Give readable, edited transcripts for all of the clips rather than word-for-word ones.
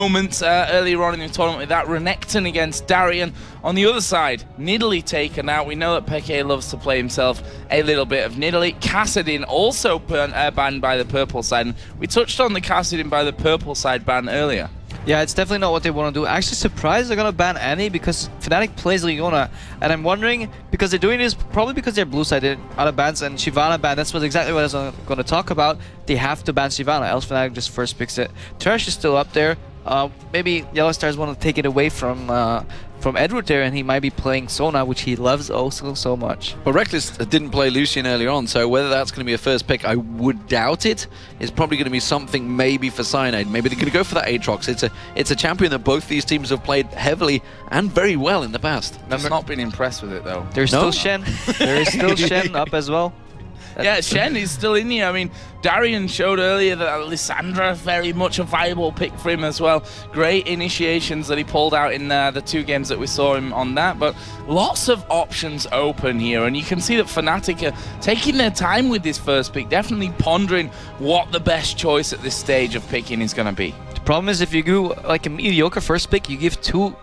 moments earlier on in the tournament with that Renekton against Darien. On the other side, Nidalee taken out. We know that Peke loves to play himself a little bit of Nidalee. Kassadin also banned by the purple side. And we touched on the Kassadin by the purple side ban earlier. Yeah, it's definitely not what they want to do. Actually surprised they're gonna ban Annie because Fnatic plays Leona, and I'm wondering because they're doing this probably because they're blue sided out of bans and Shyvana ban. That's exactly what I was gonna talk about. They have to ban Shyvana, else Fnatic just first picks it. Thresh is still up there. Maybe Yellow Stars want to take it away from Edward there, and he might be playing Sona, which he loves also so much. But Reckless didn't play Lucian earlier on, so whether that's going to be a first pick, I would doubt it. It's probably going to be something maybe for Cyanide. Maybe they're going to go for that Aatrox. It's a champion that both these teams have played heavily and very well in the past. I've not been impressed with it though. There's still Shen. There is still Shen up as well. Yeah, Shen is still in here. I mean, Darien showed earlier that Lissandra very much a viable pick for him as well. Great initiations that he pulled out in the 2 games that we saw him on that. But lots of options open here, and you can see that Fnatic are taking their time with this first pick, definitely pondering what the best choice at this stage of picking is going to be. The problem is if you do like a mediocre first pick, you give 2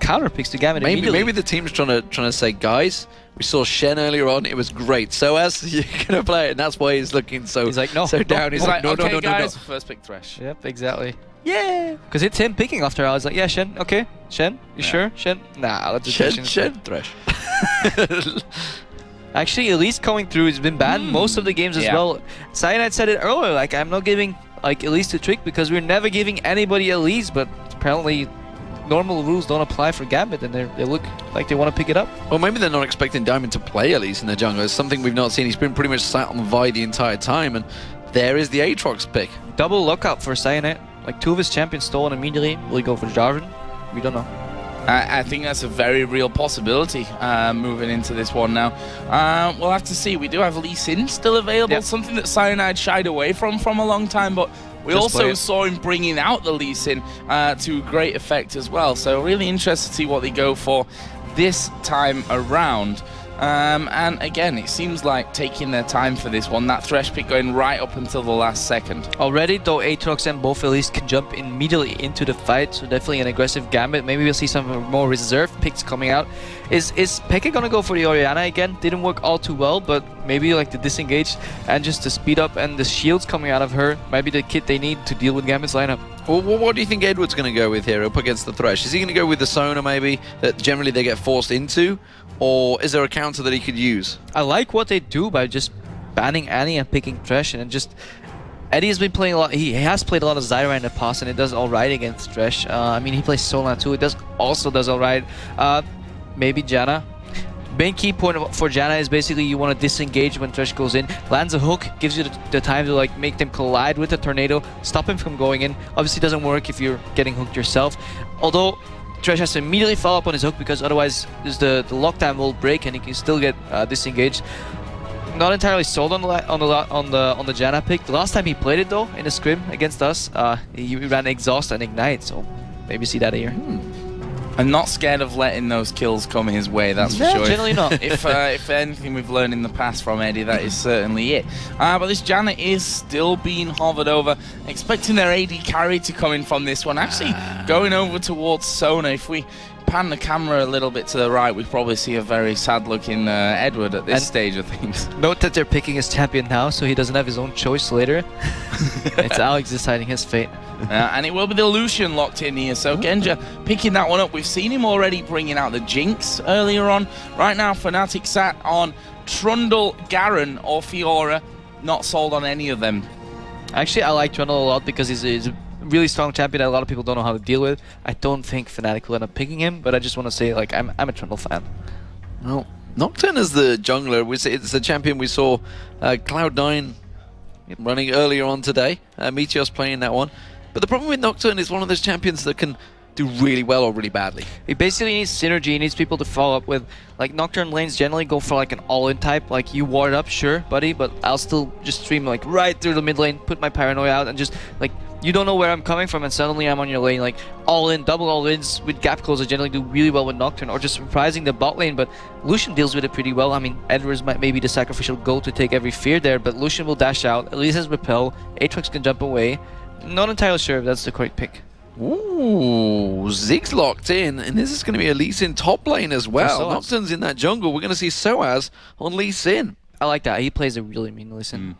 counter picks to Gambit immediately. Maybe the team's trying to say, guys, we saw Shen earlier on, it was great. So as you're gonna play it, and that's why he's looking so he's like, no, so down. He's like, no, okay, no, guys, first pick Thresh. Yep, exactly. Yeah. Because it's him picking after I was like, yeah, Shen, okay, Shen, you sure? Shen? Nah, let's just Shen Thresh. Actually, Elise coming through has been banned most of the games as well. Cyanide said it earlier, like, I'm not giving like Elise the trick because we're never giving anybody Elise, but apparently normal rules don't apply for Gambit, and they look like they want to pick it up. Well, maybe they're not expecting Diamond to play Elise in the jungle. It's something we've not seen. He's been pretty much sat on Vi the entire time, and there is the Aatrox pick. Double lookout for Cyanide. Like 2 of his champions stolen immediately. Will he go for Jarvan? We don't know. I think that's a very real possibility moving into this one now. We'll have to see. We do have Lee Sin still available, something that Cyanide shied away from a long time, but we also saw him bringing out the Lee Sin to great effect as well. So really interested to see what they go for this time around. And again, it seems like taking their time for this one. That Thresh pick going right up until the last second. Already, though, Aatrox and both Elise can jump immediately into the fight, so definitely an aggressive Gambit. Maybe we'll see some more reserved picks coming out. Is Peke gonna go for the Orianna again? Didn't work all too well, but maybe like the disengage and just the speed up and the shields coming out of her might be the kit they need to deal with Gambit's lineup. Well, what do you think Edward's going to go with here up against the Thresh? Is he going to go with the Sona maybe that generally they get forced into? Or is there a counter that he could use? I like what they do by just banning Annie and picking Thresh, and just Eddie has been playing a lot. He has played a lot of Zyra in the past, and it does alright against Thresh. I mean, he plays Sona too. It also does alright. Maybe Janna. Main key point for Janna is basically you want to disengage when Thresh goes in. Lands a hook, gives you the time to like make them collide with the tornado, stop him from going in. Obviously doesn't work if you're getting hooked yourself. Although Thresh has to immediately follow up on his hook because otherwise the lockdown will break and he can still get disengaged. Not entirely sold on the Janna pick. The last time he played it though in a scrim against us, he ran Exhaust and Ignite, so maybe see that here. I'm not scared of letting those kills come his way, that's for sure. Generally not. If anything we've learned in the past from Eddie, that is certainly it. But this Janna is still being hovered over, expecting their AD carry to come in from this one. Actually, going over towards Sona. If we pan the camera a little bit to the right, we probably see a very sad-looking Edward at this stage of things. Note that they're picking his champion now, so he doesn't have his own choice later. It's Alex deciding his fate. And it will be the Lucian locked in here, so Genja picking that one up. We've seen him already bringing out the Jinx earlier on. Right now, Fnatic sat on Trundle, Garen, or Fiora. Not sold on any of them. Actually, I like Trundle a lot because he's a really strong champion that a lot of people don't know how to deal with. I don't think Fnatic will end up picking him, but I just want to say, like, I'm a Trundle fan. Well, Nocturne is the jungler. It's the champion we saw Cloud9 running earlier on today. Meteor's playing that one. But the problem with Nocturne is one of those champions that can do really well or really badly. He basically needs synergy. He needs people to follow up with. Like, Nocturne lanes generally go for like an all-in type. Like, you ward up, sure, buddy, but I'll still just stream like right through the mid lane, put my paranoia out, and just like, you don't know where I'm coming from, and suddenly I'm on your lane. Like, all-in, double all-ins with gap closers generally do really well with Nocturne, or just surprising the bot lane, but Lucian deals with it pretty well. I mean, Edwards might maybe the sacrificial goat to take every fear there, but Lucian will dash out. Elise has repel. Aatrox can jump away. Not entirely sure if that's the correct pick. Ooh, Zig's locked in, and this is going to be a Lee Sin top lane as well. Nocturne's in that jungle. We're going to see Soaz on Lee Sin. I like that. He plays a really mean Lee Sin.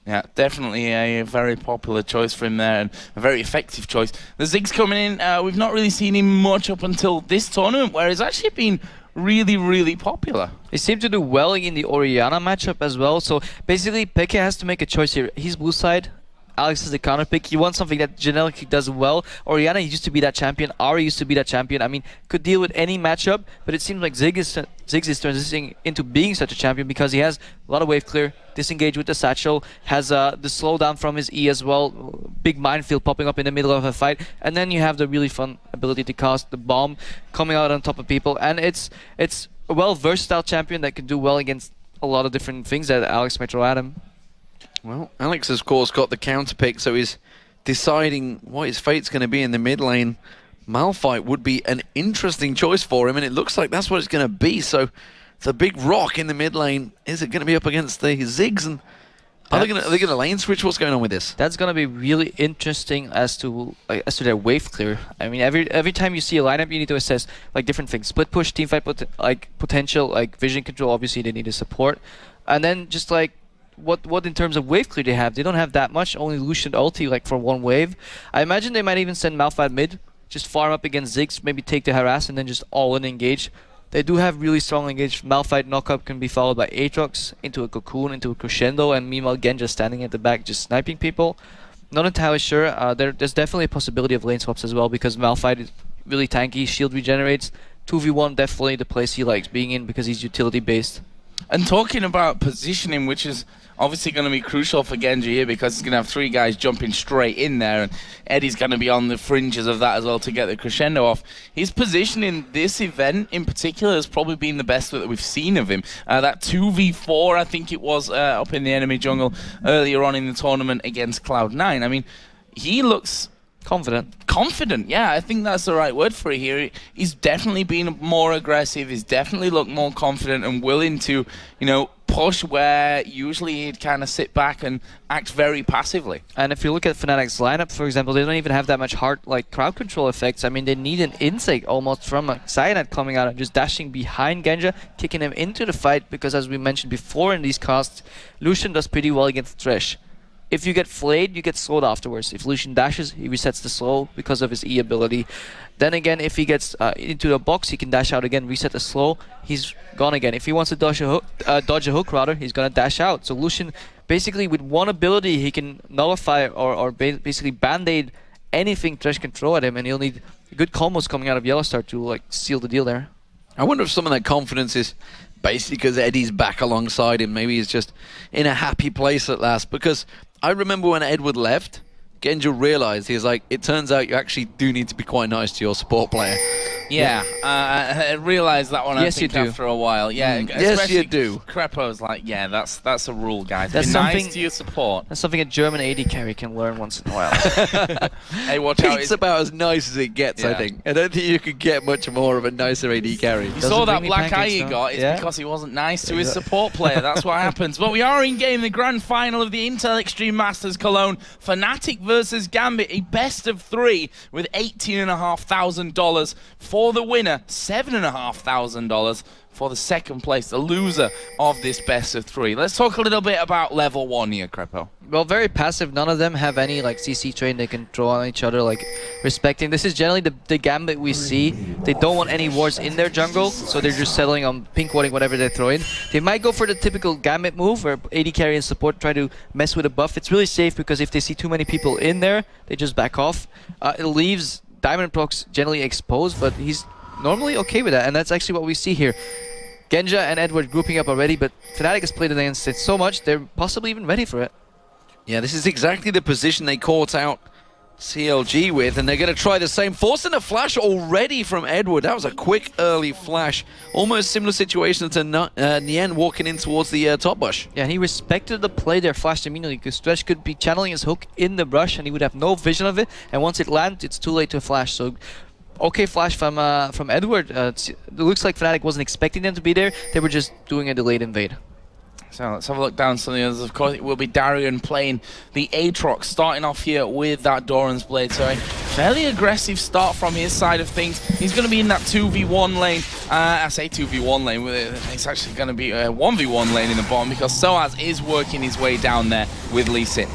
Yeah, definitely a very popular choice for him there, and a very effective choice. The Zig's coming in. We've not really seen him much up until this tournament, where he's actually been really, really popular. He seemed to do well in the Orianna matchup as well. So basically, Peke has to make a choice here. He's blue side. Alex is the counter pick. He wants something that generically does well. Orianna used to be that champion. Ari used to be that champion. I mean, could deal with any matchup, but it seems like Ziggs is transitioning into being such a champion because he has a lot of wave clear, disengage with the satchel, has the slowdown from his E as well, big minefield popping up in the middle of a fight, and then you have the really fun ability to cast the bomb coming out on top of people, and it's a versatile champion that can do well against a lot of different things that Alex might throw at him. Well, Alex, of course, got the counter pick, so he's deciding what his fate's going to be in the mid lane. Malphite would be an interesting choice for him, and it looks like that's what it's going to be. So the big rock in the mid lane, is it going to be up against the Ziggs? And are they going to lane switch? What's going on with this? That's going to be really interesting as to their wave clear. I mean, every time you see a lineup, you need to assess like different things: split push, teamfight potential, like vision control. Obviously, they need to support, and then just like what in terms of wave clear they have. They don't have that much. Only Lucian ulti like for one wave. I imagine they might even send Malphite mid, just farm up against Ziggs, maybe take the harass, and then just all in engage. They do have really strong engage. Malphite knockup can be followed by Aatrox into a cocoon, into a crescendo, and meanwhile Genja standing at the back just sniping people. Not entirely sure. There's definitely a possibility of lane swaps as well because Malphite is really tanky, shield regenerates. 2v1 definitely the place he likes being in because he's utility based. And talking about positioning, which is obviously going to be crucial for Genji here because he's going to have three guys jumping straight in there, and Eddie's going to be on the fringes of that as well to get the crescendo off. His positioning this event in particular has probably been the best that we've seen of him. That 2v4, I think it was, up in the enemy jungle earlier on in the tournament against Cloud9. I mean, he looks confident, yeah, I think that's the right word for it here. He's definitely been more aggressive. He's definitely looked more confident and willing to, push where usually he'd kind of sit back and act very passively. And if you look at Fnatic's lineup, for example, they don't even have that much crowd control effects. I mean, they need an insect almost from a Cyanide coming out and just dashing behind Genja, kicking him into the fight, because as we mentioned before in these casts, Lucian does pretty well against Thresh. If you get flayed, you get slowed afterwards. If Lucian dashes, he resets the slow because of his E ability. Then again, if he gets into the box, he can dash out again, reset the slow, he's gone again. If he wants to dodge a hook rather, he's gonna dash out. So Lucian, basically with one ability, he can nullify or basically band-aid anything Thresh can throw at him, and he'll need good combos coming out of Yellowstar to seal the deal there. I wonder if some of that confidence is basically because Eddie's back alongside him. Maybe he's just in a happy place at last, because I remember when Edward left, Genja realized, he's like, it turns out you actually do need to be quite nice to your support player. Yeah, I realised that one, yes, I think, you do. after a while. Yeah, yes, you do. Crepo's like, yeah, that's a rule, guys. That's be something, nice to your support. That's something a German AD carry can learn once in a while. Hey, watch out. Pete's about as nice as it gets, I think. I don't think you could get much more of a nicer AD carry. You saw that black eye he got, it's because he wasn't nice to his support player. That's what happens. But we are in game, the grand final of the Intel Extreme Masters Cologne. Fnatic versus Gambit, a best of 3 with $18,500 for the winner. $7,500 for the second place, the loser of this best of 3. Let's talk a little bit about level 1 here, Crepo. Well, very passive. None of them have any CC train they can throw on each other, respecting. This is generally the Gambit we see. They don't want any wards in their jungle, so they're just settling on pink warding whatever they throw in. They might go for the typical Gambit move where AD carry and support try to mess with a buff. It's really safe because if they see too many people in there, they just back off. It leaves Diamond Prox generally exposed, but he's normally okay with that, and that's actually what we see here. Genja and Edward grouping up already, but Fnatic has played against it so much, they're possibly even ready for it. Yeah, this is exactly the position they caught out CLG with, and they're going to try the same. Forcing a flash already from Edward. That was a quick early flash. Almost similar situation to Nien walking in towards the top bush. Yeah, and he respected the play there, flashed immediately, because Thresh could be channeling his hook in the brush and he would have no vision of it, and once it lands, it's too late to flash. So okay flash from Edward. It looks like Fnatic wasn't expecting them to be there. They were just doing a delayed invade. So let's have a look down some of the others. Of course, it will be Darian playing the Aatrox, starting off here with that Doran's Blade. So a fairly aggressive start from his side of things. He's going to be in that 2v1 lane. I say 2v1 lane, it's actually going to be a 1v1 lane in the bottom because Soaz is working his way down there with Lee Sin.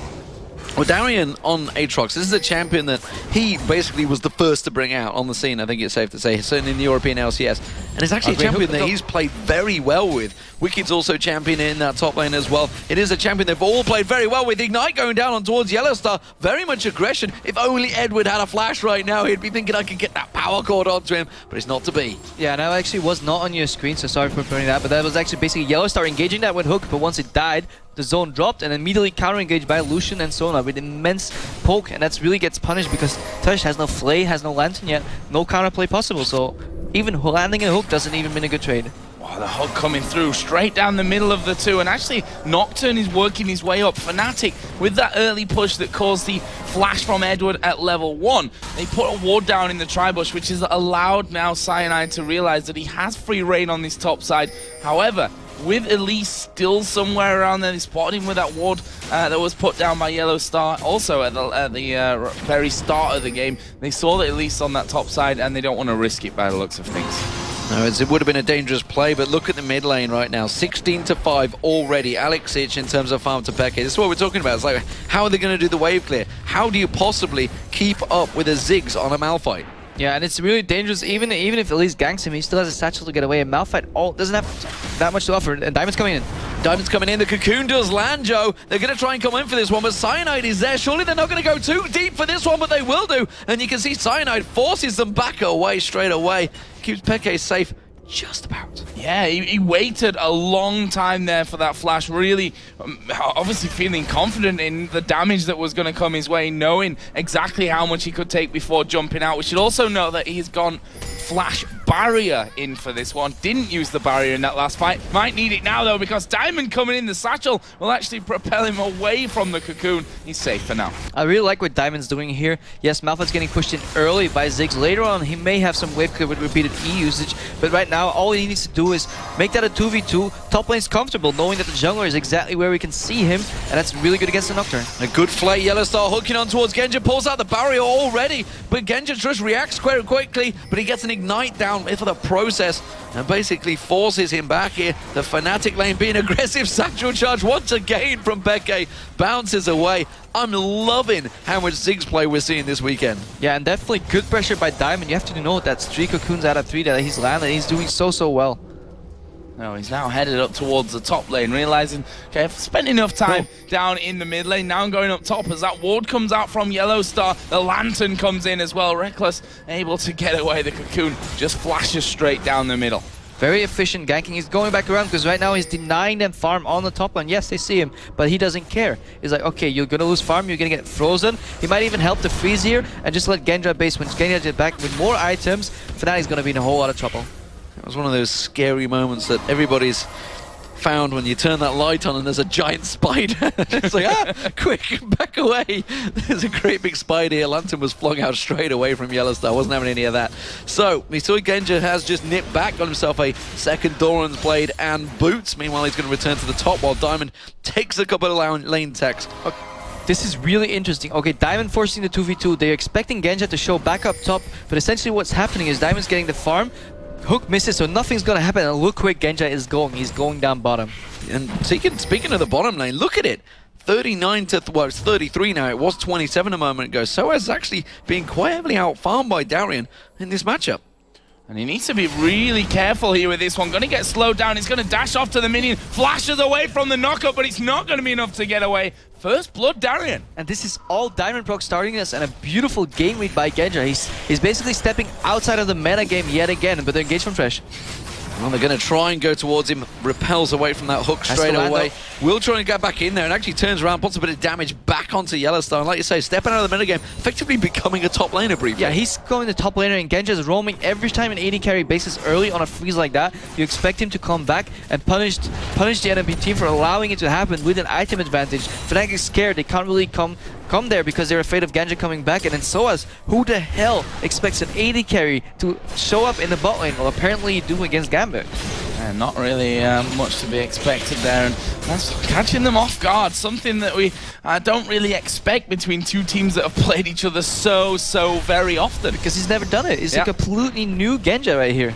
Well, Darian on Aatrox, this is a champion that he basically was the first to bring out on the scene, I think it's safe to say, certainly in the European LCS. And it's actually a champion that he's played very well with. Wicked's also champion in that top lane as well. It is a champion they've all played very well with. Ignite going down on towards Yellowstar, very much aggression. If only Edward had a flash right now, he'd be thinking I could get that power cord onto him, but it's not to be. Yeah, and I actually was not on your screen, so sorry for putting that, but that was actually basically Yellowstar engaging that with Hook, but once it died, the zone dropped and immediately counter-engaged by Lucian and Sona with immense poke, and that's really gets punished because Tush has no Flay, has no Lantern yet, no counterplay possible, so even landing a Hook doesn't even mean a good trade. Wow, the Hook coming through straight down the middle of the two, and actually Nocturne is working his way up. Fnatic with that early push that caused the flash from Edward at level 1. They put a ward down in the tri-bush, which has allowed now Cyanide to realize that he has free reign on this top side. However, with Elise still somewhere around there, they spotted him with that ward that was put down by Yellowstar. Also at the very start of the game, they saw that Elise on that top side and they don't want to risk it by the looks of things. No, it would have been a dangerous play, but look at the mid lane right now. 16-5 already. Alex Ich in terms of farm to Peke. This is what we're talking about. It's like, how are they going to do the wave clear? How do you possibly keep up with a Ziggs on a Malphite? Yeah, and it's really dangerous. Even if Elise ganks him, he still has a satchel to get away. And Malphite doesn't have that much to offer. And Diamond's coming in. Diamond's coming in. The Cocoon does land, Joe. They're going to try and come in for this one, but Cyanide is there. Surely they're not going to go too deep for this one, but they will do. And you can see Cyanide forces them back away straight away. Keeps Peke safe. Just about. Yeah, he waited a long time there for that flash, really obviously feeling confident in the damage that was going to come his way, knowing exactly how much he could take before jumping out. We should also know that he's gone flash barrier in for this one. Didn't use the barrier in that last fight. Might need it now though, because Diamond coming in, the satchel will actually propel him away from the Cocoon. He's safe for now. I really like what Diamond's doing here. Yes, Malphite's getting pushed in early by Ziggs. Later on, he may have some wave clear with repeated E usage, but right now, all he needs to do is make that a 2v2. Top lane's comfortable, knowing that the jungler is exactly where we can see him, and that's really good against the Nocturne. A good flay. Yellowstar hooking on towards Genja, pulls out the barrier already, but Genja just reacts quite quickly, but he gets an ignite down for the process and basically forces him back here. The Fnatic lane being aggressive. Satchel charge once again from Peke, bounces away. I'm loving how much Ziggs play we're seeing this weekend. Yeah, and definitely good pressure by Diamond. You have to know that's 3 Cocoons out of 3 that he's landed. He's doing so well. No, he's now headed up towards the top lane, realizing, okay, I've spent enough time down in the mid lane. Now I'm going up top as that ward comes out from Yellowstar. The Lantern comes in as well. Reckless able to get away. The Cocoon just flashes straight down the middle. Very efficient ganking. He's going back around because right now he's denying them farm on the top lane. Yes, they see him, but he doesn't care. He's like, okay, you're gonna lose farm, you're gonna get frozen. He might even help to freeze here and just let Gendra base. When Gendra gets back with more items, Fnatic's gonna be in a whole lot of trouble. It was one of those scary moments that everybody's found when you turn that light on and there's a giant spider. It's like, quick, back away. There's a great big spider here. Lantern was flung out straight away from Yellowstar. Wasn't having any of that. So, we saw Genja has just nipped back, got himself a second Doran's Blade and boots. Meanwhile, he's going to return to the top while Diamond takes a couple of lane techs. This is really interesting. Okay, Diamond forcing the 2v2. They're expecting Genja to show back up top, but essentially what's happening is Diamond's getting the farm, Hook misses, so nothing's gonna happen, and look where Genja is going. He's going down bottom. And speaking of the bottom lane, look at it. 39 to, well, it's 33 now. It was 27 a moment ago. So has actually been quite heavily out-farmed by Darian in this matchup. And he needs to be really careful here with this one. Going to get slowed down. He's going to dash off to the minion. Flashes away from the knockup, but it's not going to be enough to get away. First blood, Darian. And this is all Diamond proc starting us, and a beautiful game read by Genja. He's basically stepping outside of the meta game yet again, but they're engaged from Thresh. Well, they're going to try and go towards him. Repels away from that hook straight away. Will try and get back in there and actually turns around, puts a bit of damage back onto Yellowstar. And like you say, stepping out of the minigame, effectively becoming a top laner briefly. Yeah, he's going the top laner, and Genja's roaming every time an AD carry bases early on a freeze like that. You expect him to come back and punish the enemy team for allowing it to happen with an item advantage. Fnatic is scared. They can't really come there because they're afraid of Genja coming back. And then Soaz, who the hell expects an AD carry to show up in the bot lane? Well, apparently you do against Gambit. Not really much to be expected there, and that's catching them off guard, something that we don't really expect between two teams that have played each other so very often. Because he's never done it. It's a completely new Genja right here.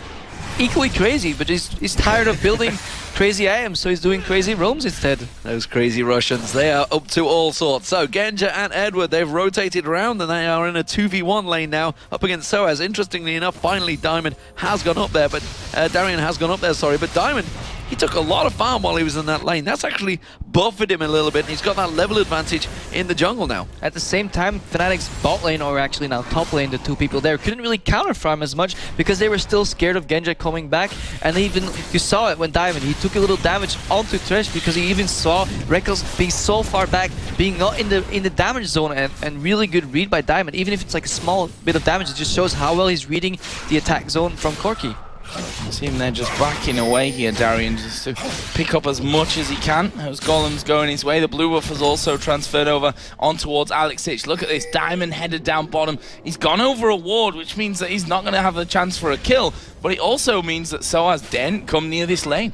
Equally crazy, but he's tired of building crazy IEMs, so he's doing crazy roams instead. Those crazy Russians, they are up to all sorts. So Genja and Edward, they've rotated around and they are in a 2v1 lane now up against Soaz. Interestingly enough, finally Diamond has gone up there, but Darian has gone up there, sorry, but Diamond, he took a lot of farm while he was in that lane. That's actually buffered him a little bit, and he's got that level advantage in the jungle now. At the same time, Fnatic's bot lane, or actually now top lane, the two people there, couldn't really counter farm as much because they were still scared of Genja coming back. And even, you saw it when Diamond, he took a little damage onto Thresh because he even saw Reckless being so far back, being not in the damage zone, and really good read by Diamond. Even if it's like a small bit of damage, it just shows how well he's reading the attack zone from Corki. See him there just backing away here, Darian, just to pick up as much as he can. Those golems going his way. The blue buff has also transferred over on towards Alexic. Look at this, Diamond headed down bottom. He's gone over a ward, which means that he's not going to have a chance for a kill, but it also means that Soaz daren't come near this lane.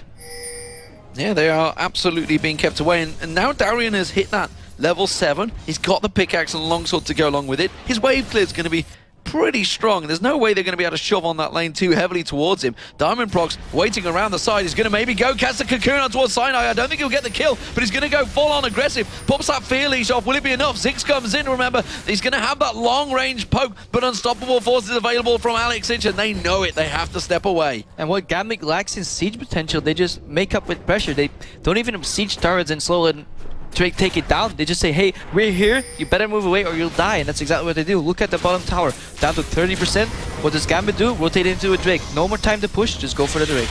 Yeah, they are absolutely being kept away, and now Darian has hit that level 7. He's got the pickaxe and longsword to go along with it. His wave clear is going to be pretty strong. There's no way they're going to be able to shove on that lane too heavily towards him. Diamond Prox waiting around the side. He's going to maybe go cast the cocoon on towards Sinai. I don't think he'll get the kill, but he's going to go full on aggressive. Pops that fear leash off. Will it be enough? Ziggs comes in, remember. He's going to have that long range poke, but unstoppable force is available from Alexic, and they know it. They have to step away. And what Gambit lacks in siege potential, they just make up with pressure. They don't even siege turrets and slow it take it down. They just say, hey, we're here, you better move away or you'll die. And that's exactly what they do. Look at the bottom tower, down to 30%. What does Gambit do? Rotate into a Drake. No more time to push, just go for the Drake.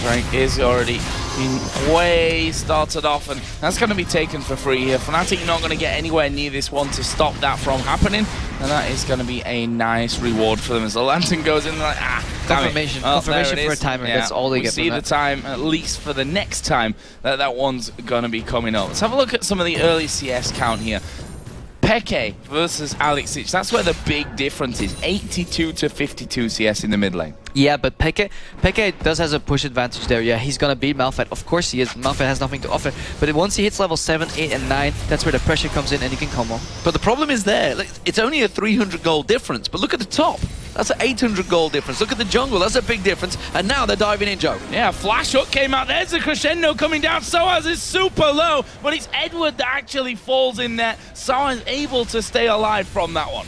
Drake is already been way started off, and that's going to be taken for free here. Fnatic not going to get anywhere near this one to stop that from happening, and that is going to be a nice reward for them as the lantern goes in like, confirmation for a timer. Yeah, that's all they get. See the time, at least for the next time that one's going to be coming up. Let's have a look at some of the early CS count here. Peke versus Alexic, that's where the big difference is. 82 to 52 CS in the mid lane. Yeah, but Peke does has a push advantage there. Yeah, he's gonna beat Malphite. Of course he is. Malphite has nothing to offer. But once he hits level 7, 8, and 9, that's where the pressure comes in and he can combo. But the problem is there. It's only a 300 gold difference. But look at the top. That's an 800 gold difference. Look at the jungle. That's a big difference. And now they're diving in, Joe. Yeah, flash hook came out. There's a crescendo coming down. Soaz is super low, but it's Edward that actually falls in there. Soaz able to stay alive from that one.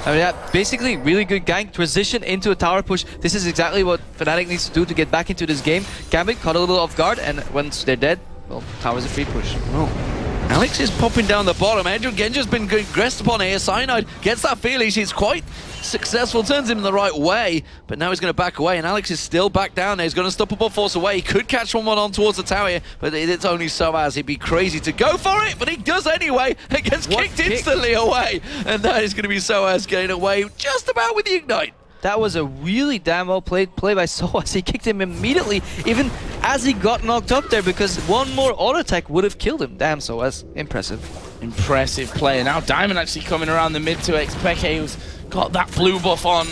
I mean, yeah, basically, really good gank, transition into a tower push. This is exactly what Fnatic needs to do to get back into this game. Gambit caught a little off guard, and once they're dead, well, tower's a free push. Oh. Alex is popping down the bottom. Andrew Genja's been aggressed upon here. Cyanide gets that feeling. He's quite successful, turns him in the right way, but now he's going to back away, and Alex is still back down there. He's going to stop up force away. He could catch someone on towards the tower here, but it's only Soaz. He'd be crazy to go for it, but he does anyway. It gets kicked instantly away, and that is going to be Soaz getting away just about with the Ignite. That was a really damn well played play by Soaz. He kicked him immediately, even as he got knocked up there, because one more auto attack would have killed him. Damn, Soaz. Impressive. Impressive play. Now Diamond actually coming around the mid to Peke, who's got that blue buff on.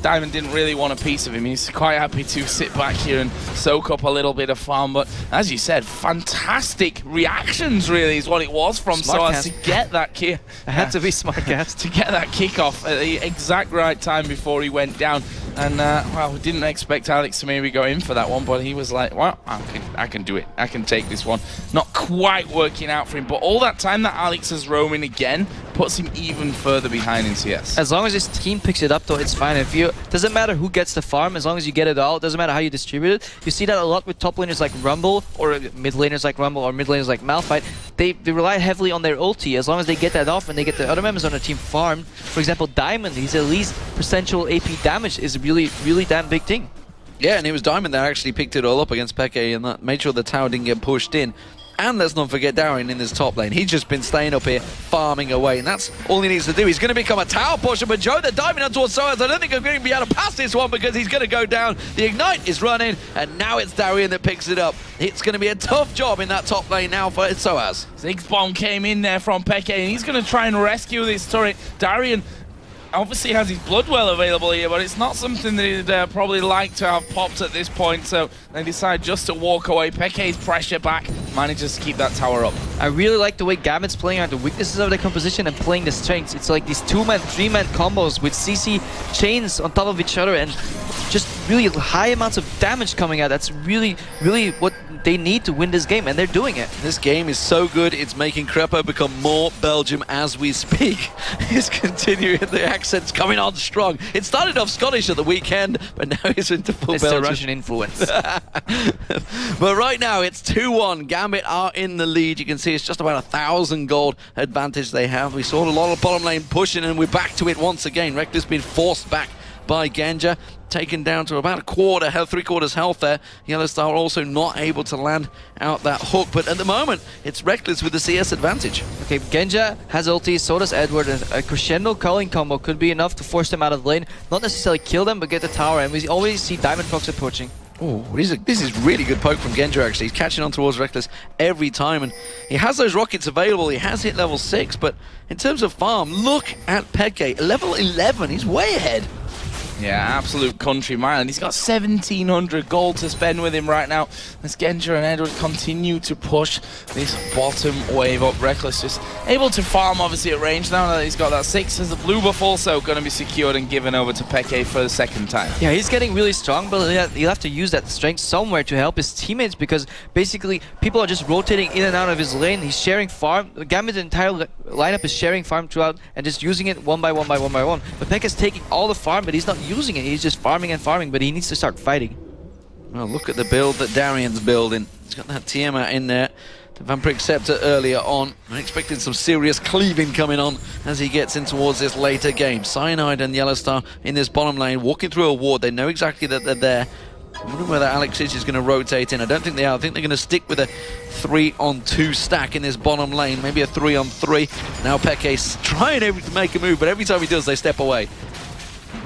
Diamond didn't really want a piece of him. He's quite happy to sit back here and soak up a little bit of farm. But as you said, fantastic reactions really is what it was from Soaz to get that kick. It had to be smart cast. To get that kick off at the exact right time before he went down. And well, we didn't expect Alex to maybe go in for that one, but he was like, well, I can do it. I can take this one. Not quite working out for him, but all that time that Alex is roaming again puts him even further behind in CS. As long as his team picks it up though, it's fine. If you doesn't matter who gets the farm, as long as you get it all, it doesn't matter how you distribute it. You see that a lot with top laners like Rumble, or mid laners like Rumble, or mid laners like Malphite. They rely heavily on their ulti. As long as they get that off and they get the other members on their team farmed. For example, Diamond, he's at least percentual AP damage is really damn big thing. Yeah, and it was Diamond that actually picked it all up against Peke and that made sure the tower didn't get pushed in. And let's not forget Darian in this top lane. He's just been staying up here, farming away, and that's all he needs to do. He's going to become a tower pusher, but Joe, they're diving on towards Soaz. I don't think I'm going to be able to pass this one because he's going to go down. The Ignite is running, and now it's Darian that picks it up. It's going to be a tough job in that top lane now for Soaz. Ziggs bomb came in there from Peke, and he's going to try and rescue this turret. Darian obviously has his Bloodwell available here, but it's not something that he'd probably like to have popped at this point, so they decide just to walk away. Peke's pressure back, manages to keep that tower up. I really like the way Gambit's playing out the weaknesses of the composition and playing the strengths. It's like these 2-man, 3-man combos with CC chains on top of each other and just really high amounts of damage coming out. That's really, really what they need to win this game, and they're doing it. This game is so good, it's making Crepo become more Belgium as we speak. He's continuing, the accent's coming on strong. It started off Scottish at the weekend, but now he's into full It's Belgium. the Russian influence. But right now, it's 2-1. Gambit are in the lead. You can see it's just about 1,000 gold advantage they have. We saw a lot of bottom lane pushing, and we're back to it once again. Reckless being forced back by Genja, taken down to about a quarter health, 3/4 health there. Yellowstar also not able to land out that hook, but at the moment, it's Reckless with the CS advantage. Okay, Genja has ulti, so does Edward. A crescendo culling combo could be enough to force them out of lane. Not necessarily kill them, but get the tower, and we always see Diamond Fox approaching. Oh, this is really good poke from Genja, actually. He's catching on towards Reckless every time, and he has those rockets available. He has hit level 6, but in terms of farm, look at Peke. Level 11, he's way ahead. Yeah, absolute country mile, and he's got 1,700 gold to spend with him right now as Genja and Edward continue to push this bottom wave up. Reckless just able to farm obviously at range now that he's got that 6, as the blue buff also going to be secured and given over to Peke for the second time. Yeah, he's getting really strong, but he'll have to use that strength somewhere to help his teammates, because basically people are just rotating in and out of his lane. He's sharing farm. Gambit's entire lineup is sharing farm throughout and just using it one by one by one by one. But Peke's taking all the farm, but he's not using it. He's just farming and farming, but he needs to start fighting. Well, look at the build that Darian's building. He's got that Tiamat in there. The Vampiric Scepter earlier on. I'm expecting some serious cleaving coming on as he gets in towards this later game. Cyanide and Yellowstar in this bottom lane, walking through a ward. They know exactly that they're there. I'm wondering whether Alex is going to rotate in. I don't think they are. I think they're going to stick with a 3-on-2 stack in this bottom lane. Maybe a 3-on-3. Now Peke's trying to make a move, but every time he does, they step away.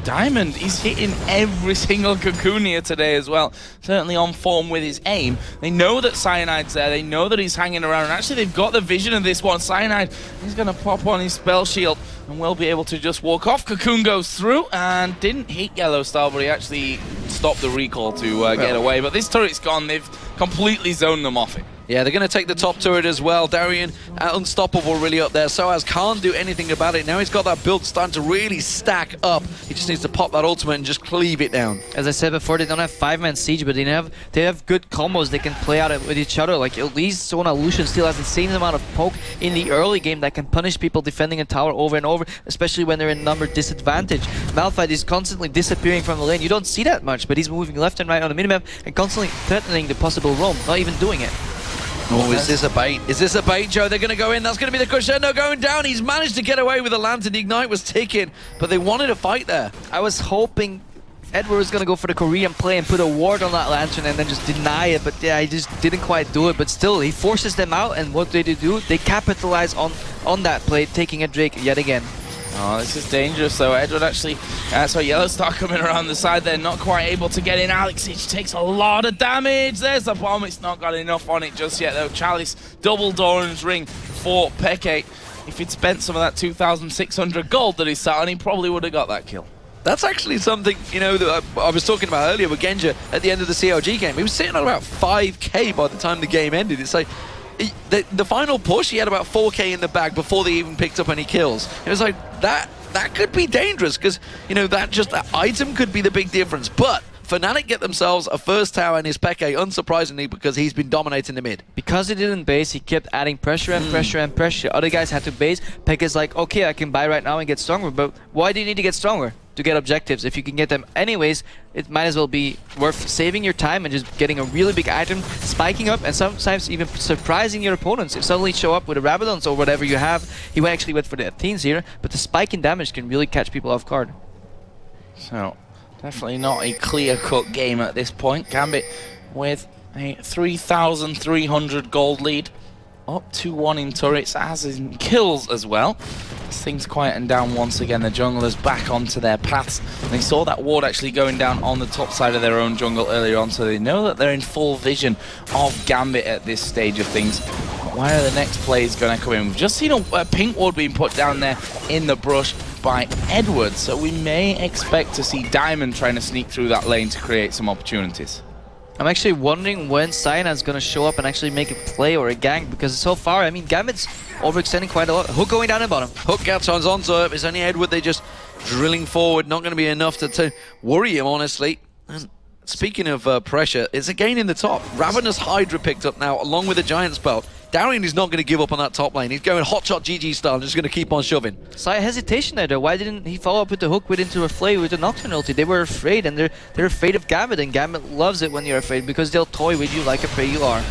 Diamond, he's hitting every single cocoon here today as well. Certainly on form with his aim. They know that Cyanide's there. They know that he's hanging around. And actually, they've got the vision of this one. Cyanide, he's going to pop on his spell shield and will be able to just walk off. Cocoon goes through and didn't hit Yellowstar, but he actually stopped the recall to get away. But this turret's gone. They've completely zoned them off it. Yeah, they're going to take the top turret as well. Darian, unstoppable really up there. Soaz can't do anything about it. Now he's got that build starting to really stack up. He just needs to pop that ultimate and just cleave it down. As I said before, they don't have 5-man siege, but they have good combos they can play out with each other. Like at least Sona Lucian still has insane amount of poke in the early game that can punish people defending a tower over and over, especially when they're in number disadvantage. Malphite is constantly disappearing from the lane. You don't see that much, but he's moving left and right on the minimap and constantly threatening the possible roam, not even doing it. Oh, is this a bait? Is this a bait, Joe? They're going to go in. That's going to be the crescendo going down. He's managed to get away with the lantern. The ignite was ticking, but they wanted a fight there. I was hoping Edward was going to go for the Korean play and put a ward on that lantern and then just deny it, but yeah, he just didn't quite do it. But still, he forces them out, and what they do, they capitalize on that play, taking a Drake yet again. Oh, this is dangerous. So Edward actually, Yellowstar coming around the side there, not quite able to get in. Alexich takes a lot of damage. There's the bomb. It's not got enough on it just yet, though. Chalice, double Doran's ring for Peke. If he'd spent some of that 2,600 gold that he sat on, he probably would have got that kill. That's actually something, you know, that I was talking about earlier with Genja at the end of the CLG game. He was sitting on about 5k by the time the game ended. It's like, the final push, he had about 4k in the bag before they even picked up any kills. It was like, that could be dangerous, because, you know, that item could be the big difference. But Fnatic get themselves a first tower and his Peke, unsurprisingly, because he's been dominating the mid. Because he didn't base, he kept adding pressure and pressure and pressure. Other guys had to base. Peke's like, okay, I can buy right now and get stronger, but why do you need to get stronger? To get objectives. If you can get them anyways, it might as well be worth saving your time and just getting a really big item, spiking up, and sometimes even surprising your opponents. If suddenly show up with a Rabadons or whatever you have, he actually went for the Athenes here, but the spike in damage can really catch people off guard. So, definitely not a clear-cut game at this point. Gambit with a 3,300 gold lead up 2-1 in turrets, as in kills as well. As things quieten down once again, the junglers back onto their paths. And they saw that ward actually going down on the top side of their own jungle earlier on, so they know that they're in full vision of Gambit at this stage of things. Where are the next plays going to come in? We've just seen a pink ward being put down there in the brush by Edward, so we may expect to see Diamond trying to sneak through that lane to create some opportunities. I'm actually wondering when Cyanide going to show up and actually make a play or a gank, because so far, I mean, Gambit's overextending quite a lot. Hook going down in bottom. Hook gets onto it. It's only Edward. They're just drilling forward. Not going to be enough to worry him, honestly. And speaking of pressure, it's again in the top. Ravenous Hydra picked up now, along with the Giant Spell. Darian is not going to give up on that top lane. He's going hotshot GG style and just going to keep on shoving. Slight hesitation there, though. Why didn't he follow up with the hook into a flay with the Nocturne ulti? They were afraid, and they're afraid of Gambit, and Gambit loves it when you're afraid because they'll toy with you like a prey you are.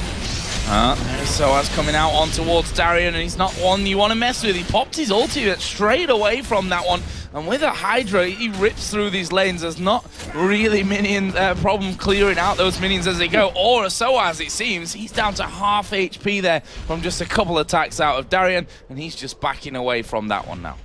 Soaz coming out on towards Darian, and he's not one you want to mess with. He popped his ulti straight away from that one, and with a Hydra, he rips through these lanes. There's not really minion problem clearing out those minions as they go, or Soaz, it seems. He's down to half HP there from just a couple attacks out of Darian, and he's just backing away from that one now.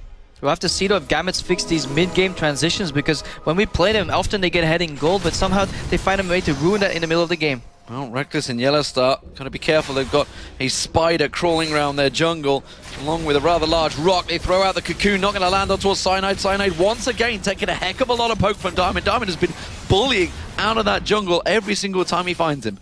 We'll have to see though if Gambit's fixed these mid-game transitions, because when we play them, often they get ahead in gold, but somehow they find a way to ruin that in the middle of the game. Well, Reckless and Yellow Star, gotta be careful. They've got a spider crawling around their jungle, along with a rather large rock. They throw out the cocoon, not gonna land on towards Cyanide. Cyanide once again taking a heck of a lot of poke from Diamond. Diamond has been bullying out of that jungle every single time he finds him.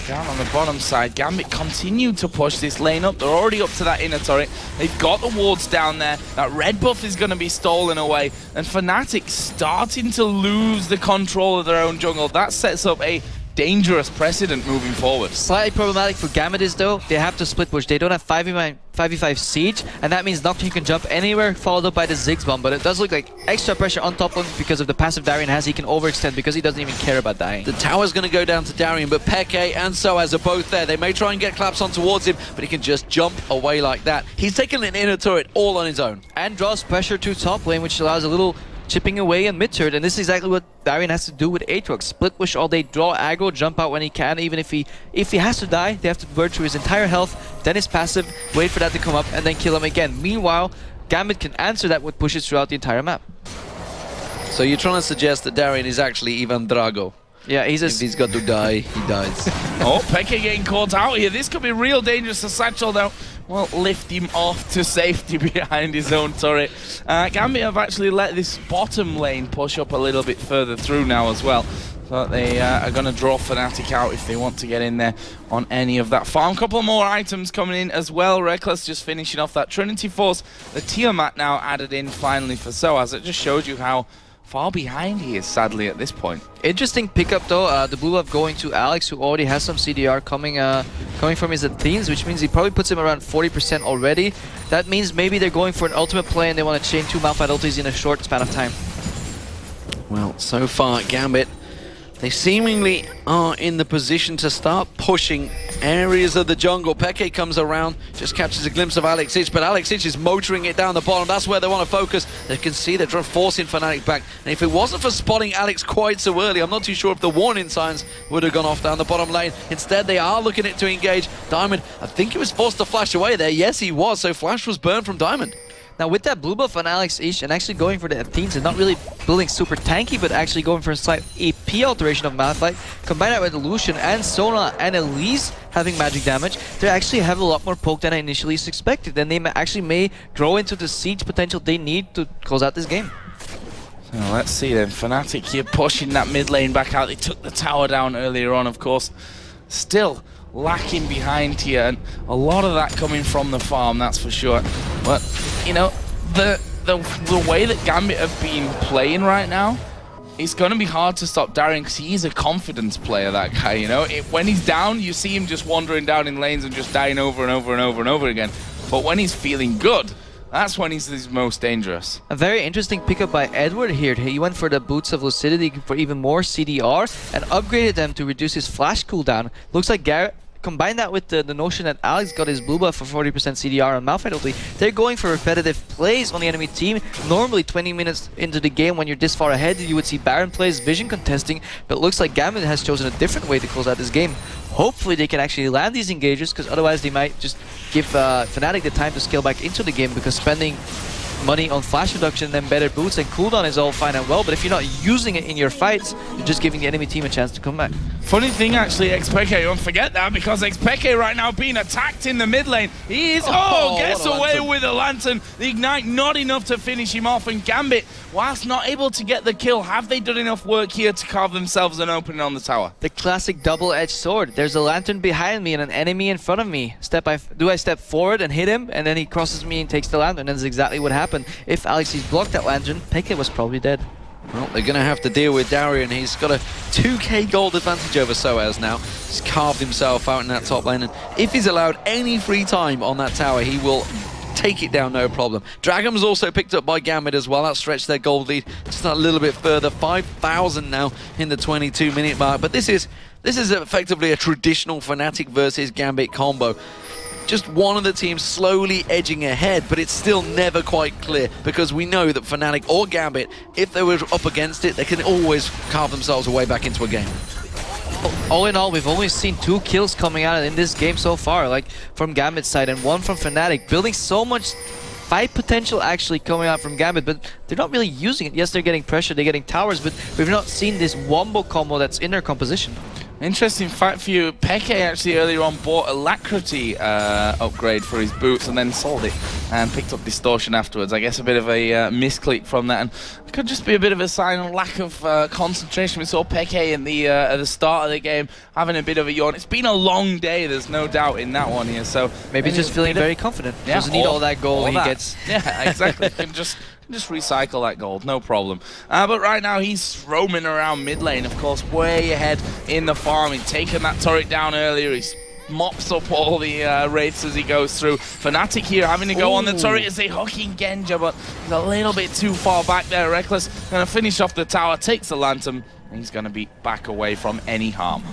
Down on the bottom side, Gambit continue to push this lane up. They're already up to that inner turret. They've got the wards down there. That red buff is going to be stolen away. And Fnatic starting to lose the control of their own jungle. That sets up a dangerous precedent moving forward. Slightly problematic for Gambit is though, they have to split push. They don't have 5v5 siege, and that means Nocturne can jump anywhere, followed up by the Ziggs bomb. But it does look like extra pressure on top of him because of the passive Darian has. He can overextend because he doesn't even care about dying. The tower's going to go down to Darian, but Peke and Soaz are both there. They may try and get claps on towards him, but he can just jump away like that. He's taking an inner turret all on his own. And draws pressure to top lane, which allows a little chipping away in mid turret, and this is exactly what Darian has to do with Aatrox. Split push all day, draw aggro, jump out when he can. Even if he has to die, they have to burn through his entire health, then his passive, wait for that to come up, and then kill him again. Meanwhile, Gambit can answer that with pushes throughout the entire map. So you're trying to suggest that Darian is actually Ivan Drago? Yeah, if he's got to die, he dies. Oh, Peke getting caught out here. This could be real dangerous to Satchel, though. Well, lift him off to safety behind his own turret. Gambit have actually let this bottom lane push up a little bit further through now as well. So they are going to draw Fnatic out if they want to get in there on any of that farm. Couple more items coming in as well. Reckless just finishing off that Trinity Force. The Tiamat now added in finally for Soaz. It just shows you how far behind he is, sadly, at this point. Interesting pickup though, the blue buff going to Alex, who already has some CDR coming from his Athenes, which means he probably puts him around 40% already. That means maybe they're going for an ultimate play and they want to chain 2 Malphite ultis in a short span of time. Well, so far, Gambit, they seemingly are in the position to start pushing areas of the jungle. Peke comes around, just catches a glimpse of Alex Ich, but Alex Ich is motoring it down the bottom. That's where they want to focus. They can see they're forcing Fnatic back. And if it wasn't for spotting Alex quite so early, I'm not too sure if the warning signs would have gone off down the bottom lane. Instead, they are looking at to engage. Diamond, I think he was forced to flash away there. Yes, he was. So Flash was burned from Diamond. Now with that blue buff on Alex Ich and actually going for the Athenes and not really building super tanky, but actually going for a slight AP alteration of Malphite, combine that with Lucian and Sona and Elise having magic damage, they actually have a lot more poke than I initially expected, and they actually may grow into the siege potential they need to close out this game. So let's see then. Fnatic here pushing that mid lane back out. They took the tower down earlier on, of course. Still lacking behind here, and a lot of that coming from the farm, that's for sure. But you know, the way that Gambit have been playing right now, it's going to be hard to stop Darian because he's a confidence player, that guy, you know. When he's down, you see him just wandering down in lanes and just dying over and over and over and over again. But when he's feeling good, that's when he's his most dangerous. A very interesting pickup by Edward here. He went for the Boots of Lucidity for even more CDR and upgraded them to reduce his flash cooldown. Looks like combine that with the notion that Alex got his blue buff for 40% CDR on Malphite ulti, they're going for repetitive plays on the enemy team. Normally 20 minutes into the game when you're this far ahead, you would see Baron plays, Vision contesting, but it looks like Gambit has chosen a different way to close out this game. Hopefully they can actually land these engagers, because otherwise they might just give Fnatic the time to scale back into the game, because spending money on flash reduction and better boots and cooldown is all fine and well, but if you're not using it in your fights, you're just giving the enemy team a chance to come back. Funny thing actually, Xpeke, don't forget that, because Xpeke right now being attacked in the mid lane. He is, gets away with a Lantern. The Ignite not enough to finish him off, and Gambit, whilst not able to get the kill, have they done enough work here to carve themselves an opening on the tower? The classic double-edged sword. There's a Lantern behind me and an enemy in front of me. Do I step forward and hit him, and then he crosses me and takes the Lantern? That's exactly what happened. If Alexis blocked that Lantern, Peke was probably dead. Well, they're going to have to deal with Darian. He's got a 2k gold advantage over Soaz now. He's carved himself out in that top lane, and if he's allowed any free time on that tower, he will take it down, no problem. Dragon's also picked up by Gambit as well. That stretched their gold lead just a little bit further. 5,000 now in the 22-minute mark. But this is effectively a traditional Fnatic versus Gambit combo. Just one of the teams slowly edging ahead, but it's still never quite clear, because we know that Fnatic or Gambit, if they were up against it, they can always carve themselves a way back into a game. All in all, we've only seen 2 kills coming out in this game so far, like from Gambit's side, and 1 from Fnatic, building so much fight potential actually coming out from Gambit, but they're not really using it. Yes, they're getting pressure, they're getting towers, but we've not seen this wombo combo that's in their composition. Interesting fact for you, Peke actually earlier on bought Alacrity upgrade for his boots and then sold it and picked up Distortion afterwards. I guess a bit of a misclick from that, and it could just be a bit of a sign of lack of concentration. We saw Peke in the at the start of the game having a bit of a yawn. It's been a long day, there's no doubt in that one here, so maybe just feeling very confident. Yeah, doesn't need all that gold he gets. Yeah, exactly. You can just recycle that gold, no problem. But right now he's roaming around mid lane, of course, way ahead in the farming, taking that turret down earlier. He's mops up all the wraiths as he goes through. Fnatic here having to go on the turret as they hooking Genja, but he's a little bit too far back there. Reckless gonna finish off the tower, takes the Lantern, and he's gonna be back away from any harm.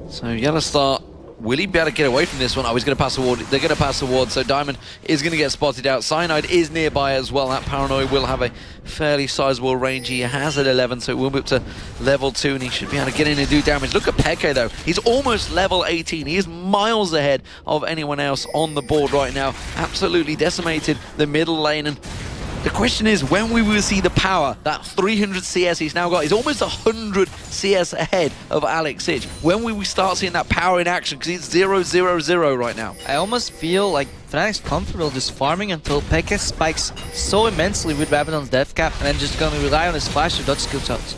So Yellowstar, will he be able to get away from this one? Oh, he's going to pass the ward. They're going to pass the ward, so Diamond is going to get spotted out. Cyanide is nearby as well. That Paranoia will have a fairly sizable range. He has at 11, so it will be up to level 2, and he should be able to get in and do damage. Look at Peke, though. He's almost level 18. He is miles ahead of anyone else on the board right now. Absolutely decimated the middle lane, and the question is when we will see the power. That 300 CS he's now got. He's almost 100 CS ahead of Alex Sich. When will we start seeing that power in action? Because it's 0-0-0 right now. I almost feel like Fnatic's comfortable just farming until Peke spikes so immensely with Rabadon's death cap, and then just going to rely on his flash to dodge skill shots.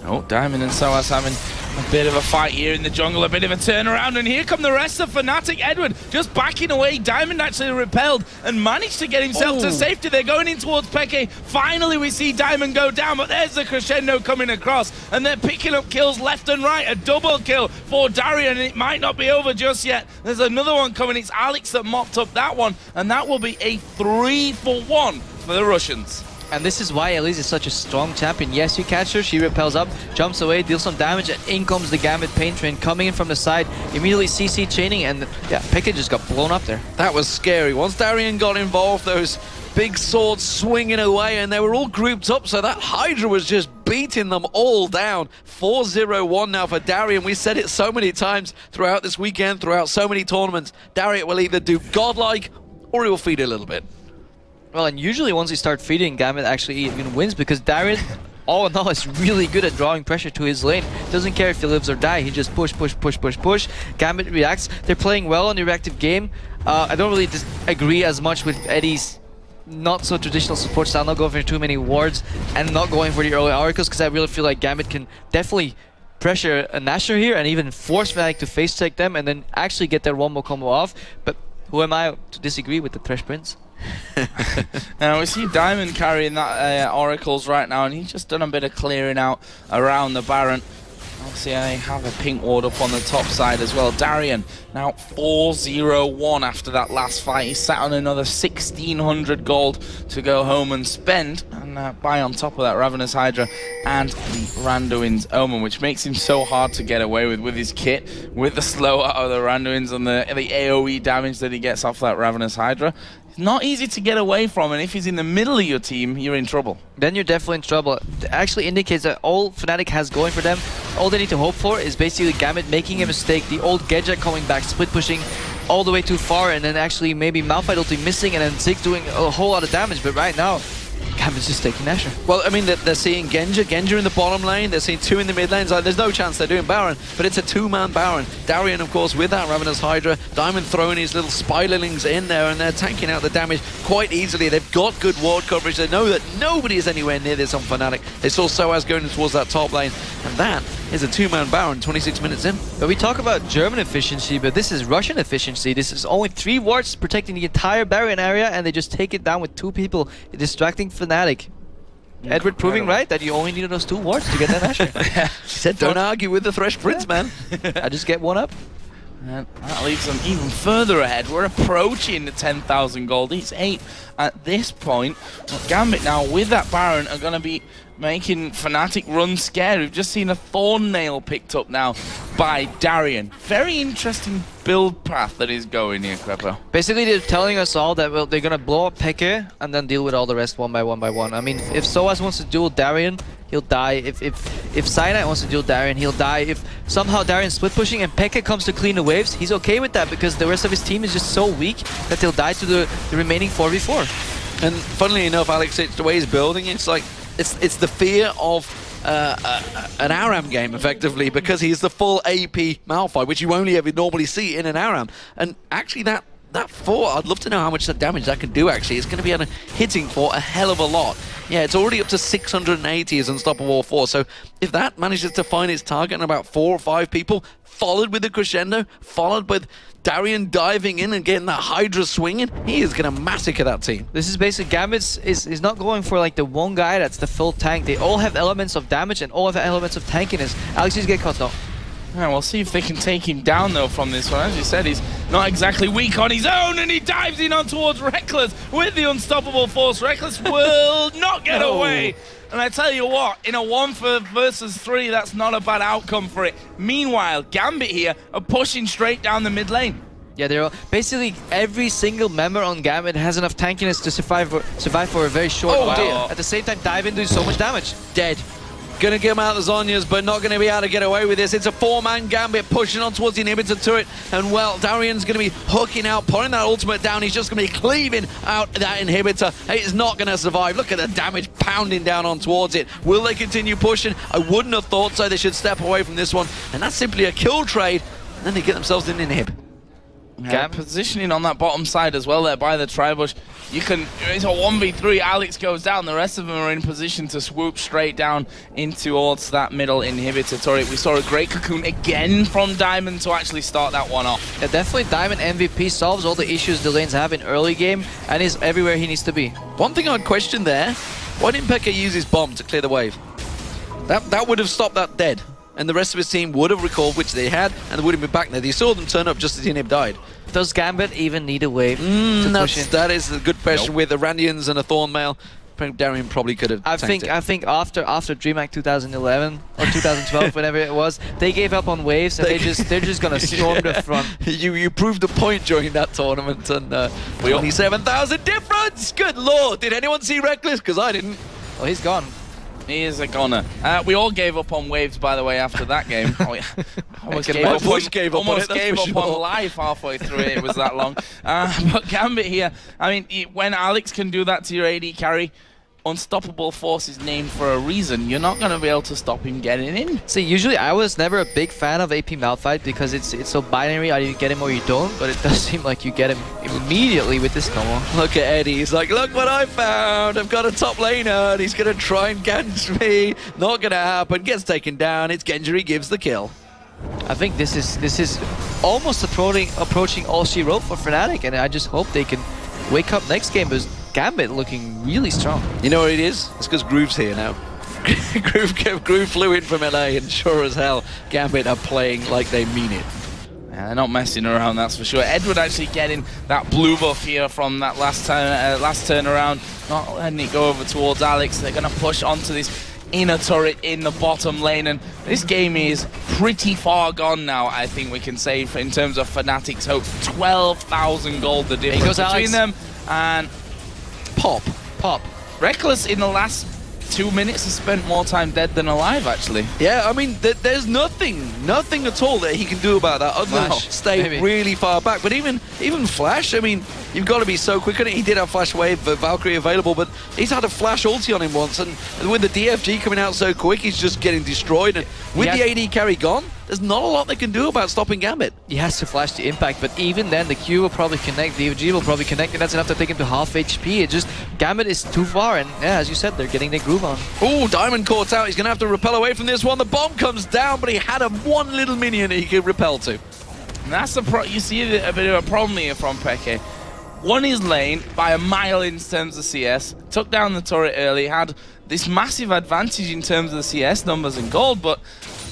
Oh, Diamond and Soaz having a bit of a fight here in the jungle, a bit of a turnaround, and here come the rest of Fnatic. Edward just backing away. Diamond actually repelled and managed to get himself to safety. They're going in towards Peke. Finally, we see Diamond go down, but there's the crescendo coming across, and they're picking up kills left and right. A double kill for Darian, and it might not be over just yet. There's another one coming. It's Alex that mopped up that one, and that will be a 3-for-1 for the Russians. And this is why Elise is such a strong champion. Yes, you catch her, she repels up, jumps away, deals some damage, and in comes the Gambit Pain Train coming in from the side, immediately CC chaining, and yeah, Peke just got blown up there. That was scary. Once Darian got involved, those big swords swinging away, and they were all grouped up, so that Hydra was just beating them all down. 4-0-1 now for Darian. We said it so many times throughout this weekend, throughout so many tournaments. Darian will either do godlike, or he will feed a little bit. Well, and usually once you start feeding, Gambit actually even wins, because Darian, all in all, is really good at drawing pressure to his lane. Doesn't care if he lives or die, he just push. Gambit reacts. They're playing well on the reactive game. I don't really agree as much with Eddie's not so traditional support style, not going for too many wards and not going for the early oracles, because I really feel like Gambit can definitely pressure a Nashor here and even force Fnatic to face check them and then actually get their wombo combo off. But who am I to disagree with the Thresh Prince? Now we see Diamond carrying that oracles right now, and he's just done a bit of clearing out around the Baron. Obviously, I have a pink ward up on the top side as well. Darian now 4-0-1 after that last fight. He's sat on another 1,600 gold to go home and spend, and buy on top of that Ravenous Hydra and the Randuin's Omen, which makes him so hard to get away with his kit, with the slow out of the Randuins and the AoE damage that he gets off that Ravenous Hydra. Not easy to get away from, and if he's in the middle of your team, you're in trouble. Then you're definitely in trouble. It actually indicates that all Fnatic has going for them, all they need to hope for is basically Gambit making a mistake, the old Gedja coming back, split pushing all the way too far, and then actually maybe Malphite ulti missing, and then Ziggs doing a whole lot of damage. But right now, Gambit's just taking Nashor. Well, I mean, they're seeing Genja in the bottom lane, they're seeing 2 in the mid lanes. Like, there's no chance they're doing Baron, but it's a 2-man Baron. Darian, of course, with that Ravenous Hydra. Diamond throwing his little Spiralings in there, and they're tanking out the damage quite easily. They've got good ward coverage. They know that nobody is anywhere near this on Fnatic. They saw Soaz going towards that top lane, and that is a 2-man Baron 26 minutes in. But we talk about German efficiency, but this is Russian efficiency. This is only 3 wards protecting the entire Baron area, and they just take it down with 2 people, distracting Fnatic. Edward proving right that you only needed those 2 wards to get that Nashor. He said, don't argue with the Thresh Prince, man. I just get 1 up. And that leaves them even further ahead. We're approaching the 10,000 gold. It's 8 at this point. Well, Gambit now with that Baron are going to be making Fnatic run scared. We've just seen a Thorn Nail picked up now by Darian. Very interesting build path that is going here, Crepo. Basically, they're telling us all that they're going to blow up Peke and then deal with all the rest one by one. I mean, if Soaz wants to duel Darian, he'll die. If Cyanide wants to duel Darian, he'll die. If somehow Darian's split pushing and Peke comes to clean the waves, he's okay with that because the rest of his team is just so weak that they'll die to the remaining 4v4. And funnily enough, Alex, it's the way he's building, it's like it's the fear of an ARAM game, effectively, because he's the full AP Malphite, which you only ever normally see in an ARAM. And actually that 4, I'd love to know how much damage that can do, actually. It's going to be hitting for a hell of a lot. Yeah, it's already up to 680 as Unstoppable 4, so if that manages to find its target in about 4 or 5 people, followed with the crescendo, followed with Darian diving in and getting that Hydra swinging, he is going to massacre that team. This is basically, Gambit is not going for like the one guy that's the full tank. They all have elements of damage and all have elements of tankiness. Alex is getting caught though. Yeah, we'll see if they can take him down though from this one. As you said, he's not exactly weak on his own, and he dives in on towards Reckless with the Unstoppable Force. Reckless will not get away. And I tell you what, in a 1 versus 3, that's not a bad outcome for it. Meanwhile, Gambit here are pushing straight down the mid lane. Yeah, they're basically every single member on Gambit has enough tankiness to survive for a very short while. Dear. At the same time, dive in doing so much damage. Dead. Gonna get him out the Zhonyas, but not gonna be able to get away with this. It's a 4-man Gambit pushing on towards the inhibitor turret, and well, Darian's gonna be hooking out, putting that ultimate down. He's just gonna be cleaving out that inhibitor. It's not gonna survive. Look at the damage pounding down on towards it. Will they continue pushing? I wouldn't have thought so. They should step away from this one, and that's simply a kill trade, and then they get themselves in inhib. Yeah, positioning on that bottom side as well there by the Tribush. It's a 1v3, Alex goes down, the rest of them are in position to swoop straight down into towards that middle inhibitor turret. We saw a great cocoon again from Diamond to actually start that one off. Yeah, definitely Diamond MVP solves all the issues the lanes have in early game and is everywhere he needs to be. One thing I'd question there, why didn't Pekka use his bomb to clear the wave? That would have stopped that dead. And the rest of his team would have recalled, which they had, and they would have been back there. You saw them turn up just as the inhib died. Does Gambit even need a wave to push in? That is a good question. With the Randians and a Thornmail. Darian probably could have. I think after DreamHack 2011 or 2012, whenever it was, they gave up on waves and they're just gonna storm the front. You proved the point during that tournament, and 27,000 difference. Good lord! Did anyone see Reckless? Because I didn't. Well, he's gone. He is a goner. We all gave up on waves, by the way, after that game. Almost gave up on life halfway through it. It was that long. But Gambit here, I mean, when Alex can do that to your AD carry, Unstoppable Force is named for a reason. You're not going to be able to stop him getting in. See, usually I was never a big fan of AP Malphite because it's so binary. Either you get him or you don't, but it does seem like you get him immediately with this combo. Look at Eddie. He's like, look what I found. I've got a top laner and he's going to try and catch me. Not going to happen. Gets taken down. It's Genji gives the kill. I think this is almost approaching all she wrote for Fnatic, and I just hope they can wake up next game because Gambit looking really strong. You know what it is? It's because Groove's here now. Groove flew in from LA, and sure as hell, Gambit are playing like they mean it. Yeah, they're not messing around, that's for sure. Edward actually getting that blue buff here from that last turnaround, not letting it go over towards Alex. They're going to push onto this inner turret in the bottom lane, and this game is pretty far gone now, I think we can say, in terms of Fnatic's hope. 12,000 gold the difference between them, and Pop. Reckless in the last 2 minutes has spent more time dead than alive, actually. Yeah, I mean, there's nothing at all that he can do about that other than stay really far back. But even Flash, I mean, you've got to be so quick on it. He did have Flash Wave, Valkyrie available, but he's had a Flash ulti on him once, and with the DFG coming out so quick, he's just getting destroyed. And with the AD carry gone, there's not a lot they can do about stopping Gambit. He has to flash the impact, but even then, the Q will probably connect, the DFG will probably connect, and that's enough to take him to half HP. It just, Gambit is too far, and yeah, as you said, they're getting their groove on. Oh, Diamond caught out. He's going to have to repel away from this one. The bomb comes down, but he had one little minion he could repel to. And that's you see a bit of a problem here from Peke. Won his lane by a mile in terms of CS, took down the turret early, had this massive advantage in terms of the CS numbers and gold, but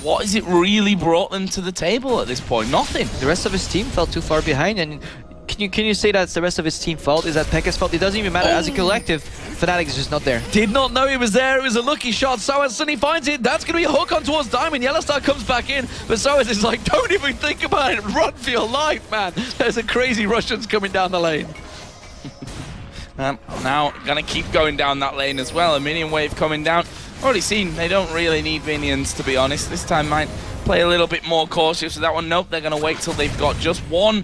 what has it really brought them to the table at this point? Nothing. The rest of his team fell too far behind, and can you say that's the rest of his team fault? Is that Peke's fault? It doesn't even matter. As a collective, Fnatic is just not there. Did not know he was there. It was a lucky shot. Soaz suddenly finds it. That's going to be a hook on towards Diamond. Yellowstar comes back in, but Soaz is like, don't even think about it. Run for your life, man. There's a crazy Russians coming down the lane. Now gonna keep going down that lane as well. A minion wave coming down. Already seen they don't really need minions, to be honest. This time might play a little bit more cautious with that one. Nope, they're gonna wait till they've got just one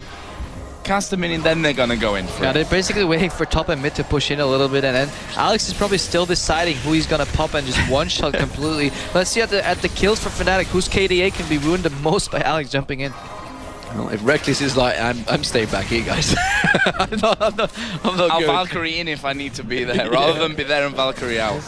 caster minion, then they're gonna go in for it. They're basically waiting for top and mid to push in a little bit, and then Alex is probably still deciding who he's gonna pop and just one-shot completely. Let's see at the kills for Fnatic, whose KDA can be ruined the most by Alex jumping in. Well, if Reckless is like, I'm staying back here, guys. I'm not I'll Valkyrie in if I need to be there, rather than be there and Valkyrie out.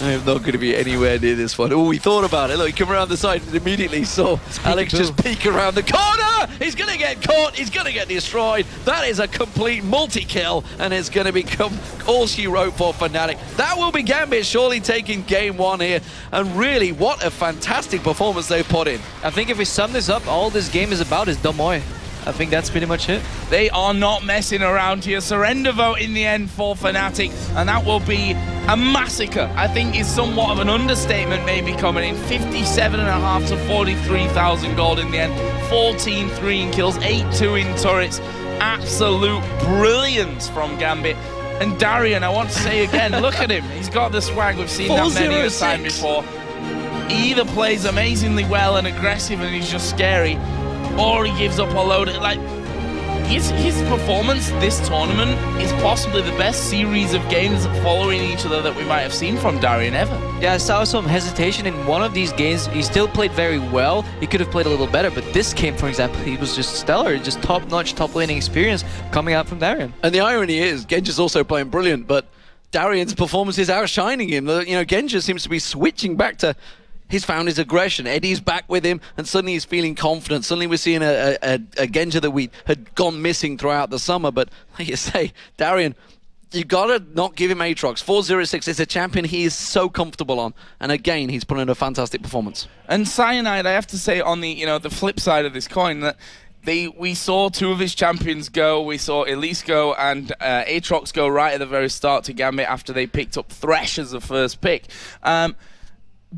I'm not going to be anywhere near this one. Oh, he thought about it. Look, he came around the side and immediately saw Alex just peek around the corner. He's going to get caught. He's going to get destroyed. That is a complete multi-kill, and it's going to become all she wrote for Fnatic. That will be Gambit surely taking game one here. And really, what a fantastic performance they've put in. I think if we sum this up, all this game is about is Domoy. I think that's pretty much it. They are not messing around here. Surrender vote in the end for Fnatic, and that will be a massacre. I think is somewhat of an understatement maybe coming in. 57.5 to 43,000 gold in the end. 14-3 in kills, 8-2 in turrets. Absolute brilliance from Gambit. And Darian, I want to say again, look at him. He's got the swag. We've seen that many a time before. He either plays amazingly well and aggressive and he's just scary, or he gives up a load. Like, his performance this tournament is possibly the best series of games following each other that we might have seen from Darian ever. Yeah, I saw some hesitation in one of these games. He still played very well. He could have played a little better, but this game, for example, he was just stellar. Just top-notch, top-laning experience coming out from Darian. And the irony is, Genji is also playing brilliant, but Darian's performance is outshining him. You know, Genji seems to be switching back to... He's found his aggression. Eddie's back with him, and suddenly he's feeling confident. Suddenly we're seeing a Genji that we had gone missing throughout the summer. But like you say, Darian, you gotta not give him Aatrox. 406 is a champion he is so comfortable on, and again he's put in a fantastic performance. And Cyanide, I have to say, on the the flip side of this coin, that we saw two of his champions go. We saw Elise go and Aatrox go right at the very start to Gambit after they picked up Thresh as the first pick.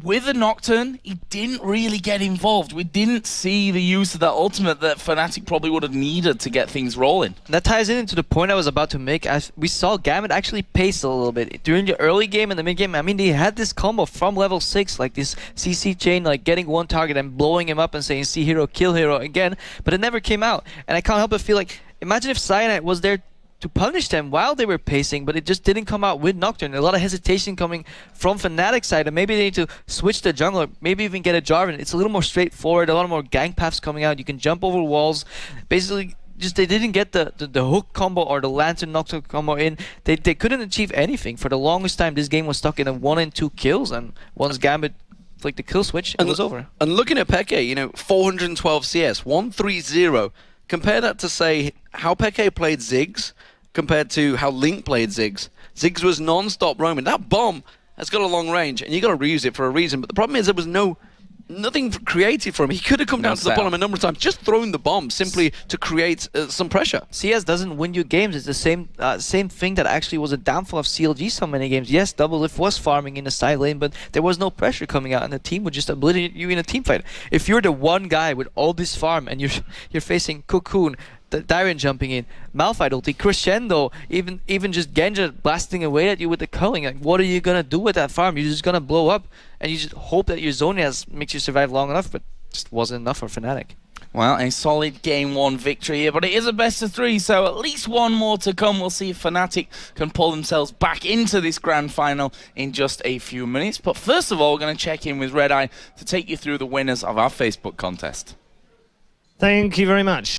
With the Nocturne, he didn't really get involved. We didn't see the use of that ultimate that Fnatic probably would have needed to get things rolling. That ties into the point I was about to make. As we saw Gambit actually pace a little bit. During the early game and the mid game, I mean, they had this combo from level 6, like this CC chain, like getting one target and blowing him up and saying, see hero, kill hero again, but it never came out. And I can't help but feel like, imagine if Cyanide was there to punish them while they were pacing, but it just didn't come out with Nocturne. A lot of hesitation coming from Fnatic side, and maybe they need to switch the jungler, maybe even get a Jarvan. It's a little more straightforward, a lot more gang paths coming out. You can jump over walls. Basically, just they didn't get the hook combo or the Lantern Nocturne combo in. They couldn't achieve anything. For the longest time, this game was stuck in a 1 and 2 kills, and once Gambit flicked the kill switch, it was over. And looking at Peke, 412 CS, 130. Compare that to, say, how Peke played Ziggs compared to how Link played Ziggs. Ziggs was non-stop roaming. That bomb, has got a long range, and you got to reuse it for a reason. But the problem is there was nothing creative for him. He could have come down to the bottom a number of times, just thrown the bomb simply to create some pressure. CS doesn't win you games. It's the same thing that actually was a downfall of CLG so many games. Yes, Doublelift was farming in the side lane, but there was no pressure coming out, and the team would just obliterate you in a team fight. If you're the one guy with all this farm, and you're facing Cocoon, Dyren jumping in, Malphite ulti, Crescendo, even just Genja blasting away at you with the culling. Like, what are you gonna do with that farm? You're just gonna blow up, and you just hope that your Zhonya's makes you survive long enough, but just wasn't enough for Fnatic. Well, a solid game 1 victory here, but it is a best of 3, so at least one more to come. We'll see if Fnatic can pull themselves back into this grand final in just a few minutes. But first of all, we're going to check in with Red Eye to take you through the winners of our Facebook contest. Thank you very much.